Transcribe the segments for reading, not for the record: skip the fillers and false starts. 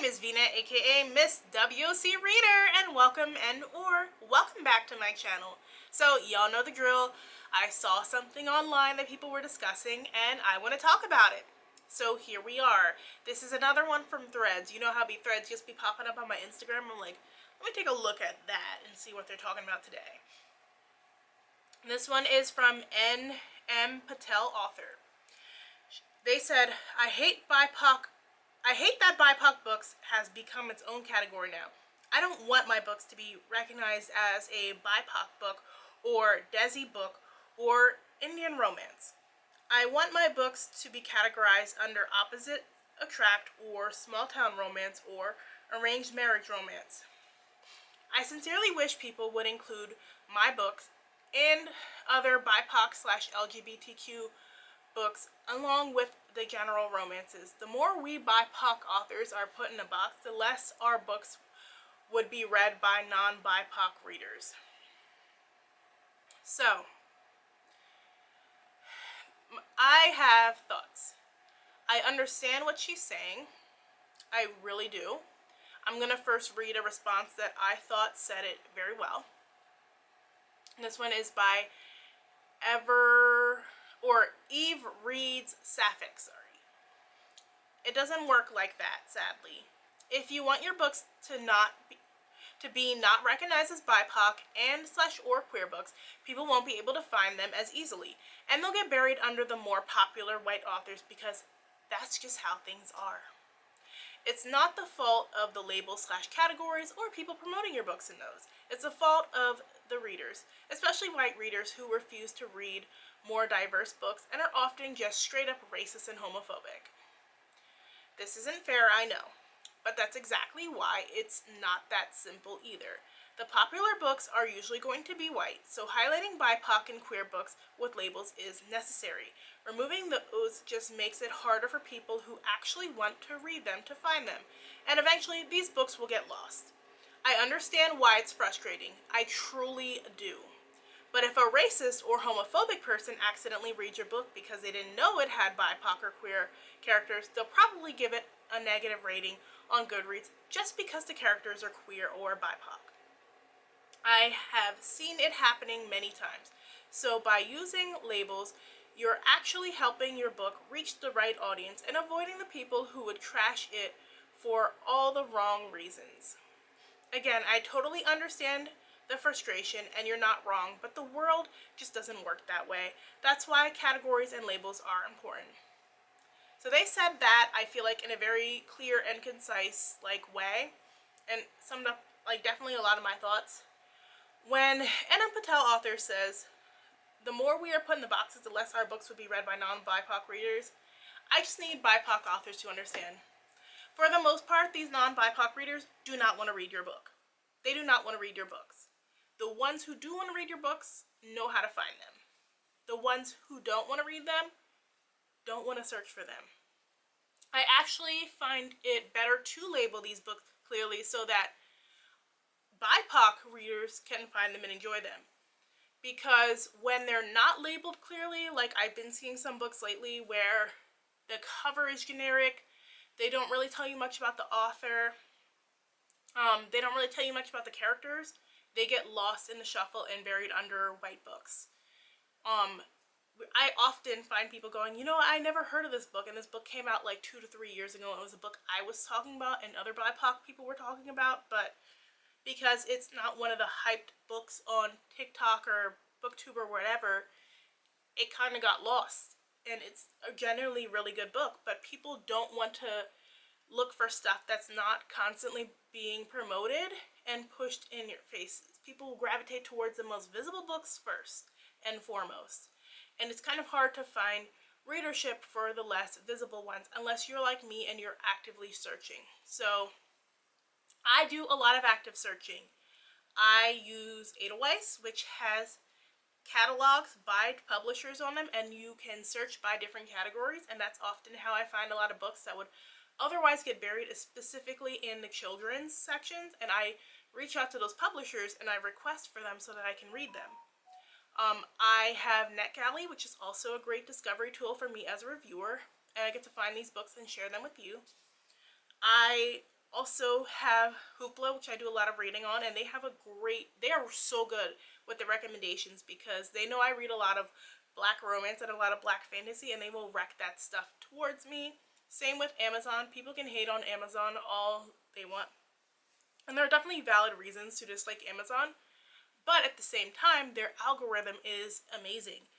name is Vina, aka Miss WOC Reader, and welcome back to my channel. So y'all know the drill. I saw something online that people were discussing and I want to talk about it. So here we are. This is another one from Threads. You know how Threads just be popping up on my Instagram? I'm like, let me take a look at that and see what they're talking about today. This one is from N.M. Patel, author. They said, I hate that BIPOC books has become its own category now. I don't want my books to be recognized as a BIPOC book or Desi book or Indian romance. I want my books to be categorized under opposite attract or small town romance or arranged marriage romance. I sincerely wish people would include my books and other BIPOC/LGBTQ books along with the general romances. The more we BIPOC authors are put in a box, the less our books would be read by non-BIPOC readers. So, I have thoughts. I understand what she's saying. I really do. I'm going to first read a response that I thought said it very well. This one is by Eve Reads Sapphic, It doesn't work like that, sadly. If you want your books to be not recognized as BIPOC and/or queer books, people won't be able to find them as easily, and they'll get buried under the more popular white authors because that's just how things are. It's not the fault of the labels/categories or people promoting your books in those. It's the fault of the readers, especially white readers who refuse to read more diverse books and are often just straight up racist and homophobic. This isn't fair, I know, but that's exactly why it's not that simple either. The popular books are usually going to be white, so highlighting BIPOC and queer books with labels is necessary. Removing those just makes it harder for people who actually want to read them to find them, and eventually these books will get lost. I understand why it's frustrating. I truly do. But if a racist or homophobic person accidentally reads your book because they didn't know it had BIPOC or queer characters, they'll probably give it a negative rating on Goodreads just because the characters are queer or BIPOC. I have seen it happening many times. So by using labels, you're actually helping your book reach the right audience and avoiding the people who would trash it for all the wrong reasons. Again, I totally understand the frustration and you're not wrong, but the world just doesn't work that way. That's why categories and labels are important. So they said that, I feel like, in a very clear and concise way, and summed up definitely a lot of my thoughts. When N.M. Patel, author, says, the more we are put in the boxes, the less our books would be read by non-BIPOC readers, I just need BIPOC authors to understand. For the most part, these non-BIPOC readers do not want to read your book. They do not want to read your books. The ones who do want to read your books know how to find them. The ones who don't want to read them don't want to search for them. I actually find it better to label these books clearly so that BIPOC readers can find them and enjoy them. Because when they're not labeled clearly, I've been seeing some books lately where the cover is generic, they don't really tell you much about the author, they don't really tell you much about the characters, they get lost in the shuffle and buried under white books. I often find people going, I never heard of this book, and this book came out 2 to 3 years ago, and it was a book I was talking about and other BIPOC people were talking about, but because it's not one of the hyped books on TikTok or BookTube or whatever, it kind of got lost. And it's a generally really good book, but people don't want to look for stuff that's not constantly being promoted and pushed in your faces. People will gravitate towards the most visible books first and foremost. And it's kind of hard to find readership for the less visible ones unless you're like me and you're actively searching. So I do a lot of active searching. I use Edelweiss, which has catalogs by publishers on them, and you can search by different categories, and that's often how I find a lot of books that would otherwise get buried, specifically in the children's sections, and I reach out to those publishers and I request for them so that I can read them. I have NetGalley, which is also a great discovery tool for me as a reviewer, and I get to find these books and share them with you. I also have Hoopla, which I do a lot of reading on, and they are so good with the recommendations because they know I read a lot of black romance and a lot of black fantasy, and they will rec that stuff towards me. Same with Amazon. People can hate on Amazon all they want, and there are definitely valid reasons to dislike Amazon, but at the same time, their algorithm is amazing.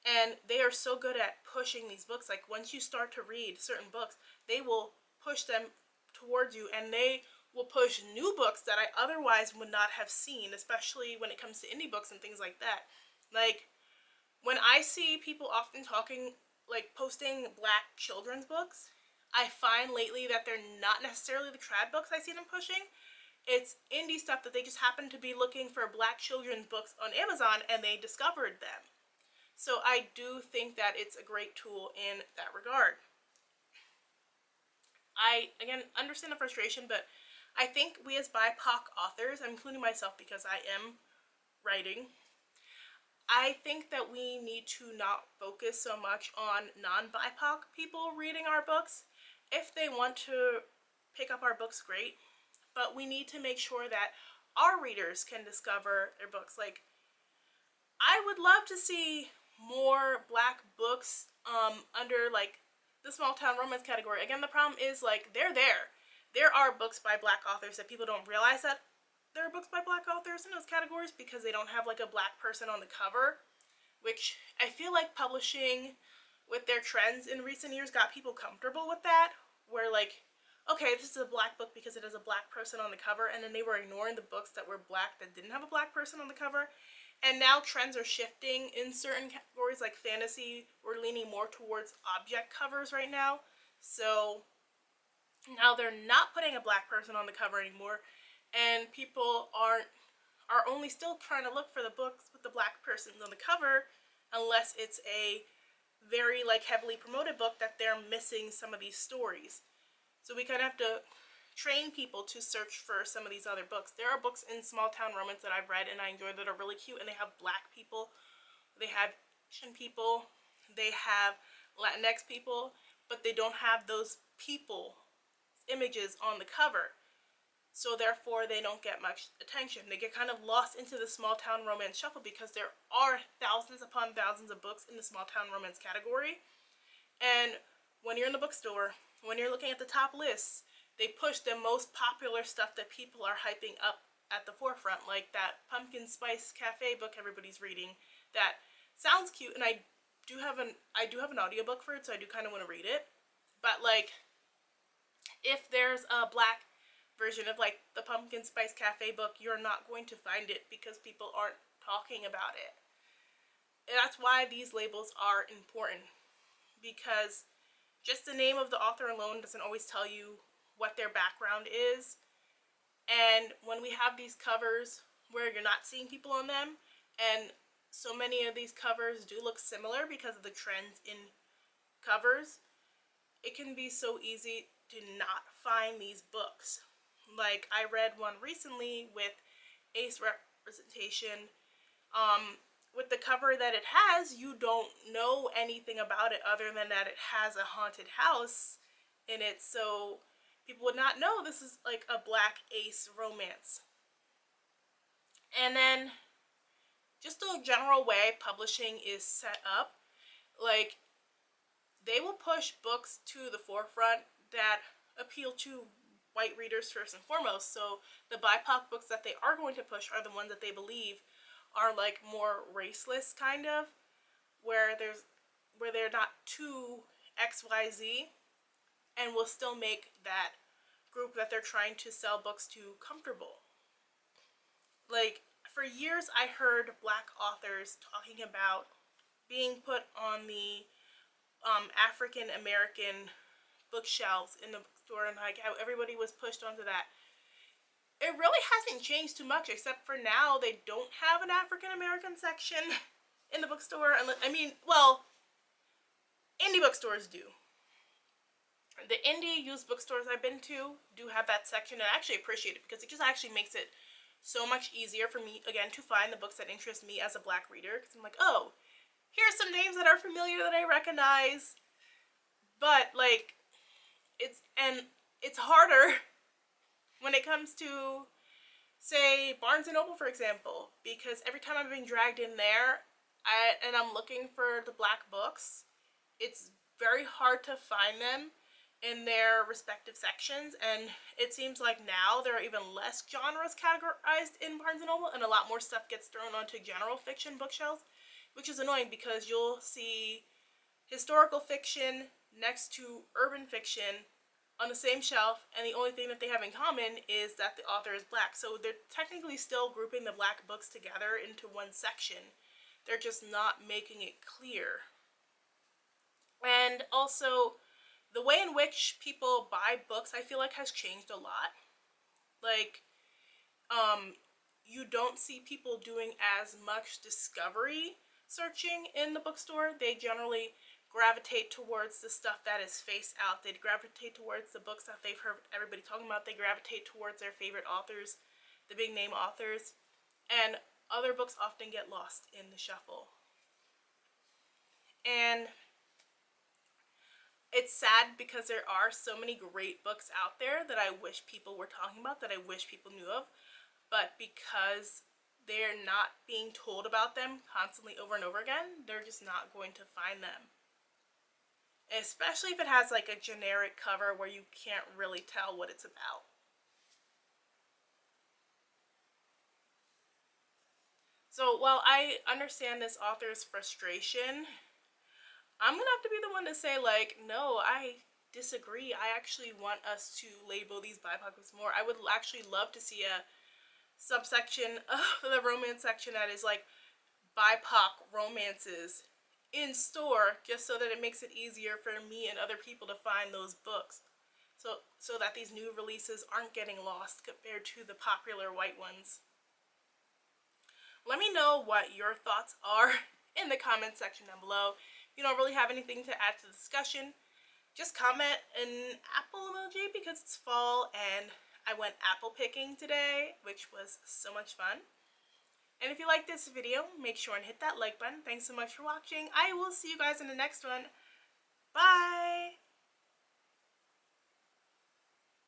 And they are so good at pushing these books. Like, once you start to read certain books, they will push them towards you, and they will push new books that I otherwise would not have seen, especially when it comes to indie books and things like that. Like, when I see people often talking, like posting black children's books, I find lately that they're not necessarily the trad books I see them pushing. It's indie stuff that they just happen to be looking for black children's books on Amazon and they discovered them. So I do think that it's a great tool in that regard. I, again, understand the frustration, but I think we as BIPOC authors, I'm including myself because I am writing, I think that we need to not focus so much on non-BIPOC people reading our books. If they want to pick up our books, great, but we need to make sure that our readers can discover their books. Like, I would love to see more black books under like the small town romance category. Again, the problem is like they're there. There are books by black authors that people don't realize that there are books by black authors in those categories because they don't have like a black person on the cover, which I feel like publishing with their trends in recent years got people comfortable with that, where like, okay, this is a black book because it has a black person on the cover, and then they were ignoring the books that were black that didn't have a black person on the cover. And now trends are shifting in certain categories like fantasy. We're leaning more towards object covers right now. So now they're not putting a black person on the cover anymore, and people are only still trying to look for the books with the black persons on the cover unless it's a very like heavily promoted book that they're missing some of these stories. So we kind of have to train people to search for some of these other books. There are books in small town romance that I've read and I enjoy that are really cute, and they have black people, they have Asian people, they have Latinx people, but they don't have those people images on the cover. So therefore they don't get much attention. They get kind of lost into the small town romance shuffle because there are thousands upon thousands of books in the small town romance category. And when you're in the bookstore, when you're looking at the top lists, they push the most popular stuff that people are hyping up at the forefront, like that pumpkin spice cafe book everybody's reading that sounds cute, and I do have an audiobook for it, so I do kind of want to read it. But like, if there's a black version of like the pumpkin spice cafe book, you're not going to find it because people aren't talking about it. And that's why these labels are important, because just the name of the author alone doesn't always tell you what their background is. And when we have these covers where you're not seeing people on them, and so many of these covers do look similar because of the trends in covers, it can be so easy to not find these books. Like, I read one recently with ace representation. With the cover that it has, you don't know anything about it other than that it has a haunted house in it, so people would not know this is like a black ace romance. And then just the general way publishing is set up, like, they will push books to the forefront that appeal to white readers first and foremost. So the BIPOC books that they are going to push are the ones that they believe are like more raceless, kind of, where they're not too XYZ and will still make that group that they're trying to sell books to comfortable. Like, for years I heard black authors talking about being put on the African American bookshelves in the bookstore, and like how everybody was pushed onto that. It really hasn't changed too much, except for now they don't have an African American section in the bookstore. I mean, well, indie bookstores do. The indie used bookstores I've been to do have that section, and I actually appreciate it because it just actually makes it so much easier for me, again, to find the books that interest me as a black reader. Because I'm like, oh, here's some names that are familiar that I recognize. But like, it's harder when it comes to, say, Barnes & Noble, for example, because every time I'm being dragged in there and I'm looking for the black books, it's very hard to find them in their respective sections, and it seems like now there are even less genres categorized in Barnes & Noble, and a lot more stuff gets thrown onto general fiction bookshelves, which is annoying because you'll see historical fiction next to urban fiction on the same shelf, and the only thing that they have in common is that the author is black. So they're technically still grouping the black books together into one section. They're just not making it clear. And also, the way in which people buy books, I feel like, has changed a lot. Like, you don't see people doing as much discovery searching in the bookstore. They generally gravitate towards the stuff that is face out. They gravitate towards the books that they've heard everybody talking about. They gravitate towards their favorite authors, the big name authors, and other books often get lost in the shuffle. And it's sad because there are so many great books out there that I wish people were talking about, that I wish people knew of, but because they're not being told about them constantly over and over again, they're just not going to find them. Especially if it has like a generic cover where you can't really tell what it's about. So while I understand this author's frustration, I'm gonna have to be the one to say, like, no, I disagree. I actually want us to label these BIPOC books more. I would actually love to see a subsection of the romance section that is like BIPOC romances in store, just so that it makes it easier for me and other people to find those books, so that these new releases aren't getting lost compared to the popular white ones. Let me know what your thoughts are in the comment section down below. If you don't really have anything to add to the discussion, just comment an apple emoji because it's fall and I went apple picking today, which was so much fun. And if you like this video, make sure and hit that like button. Thanks so much for watching. I will see you guys in the next one. Bye!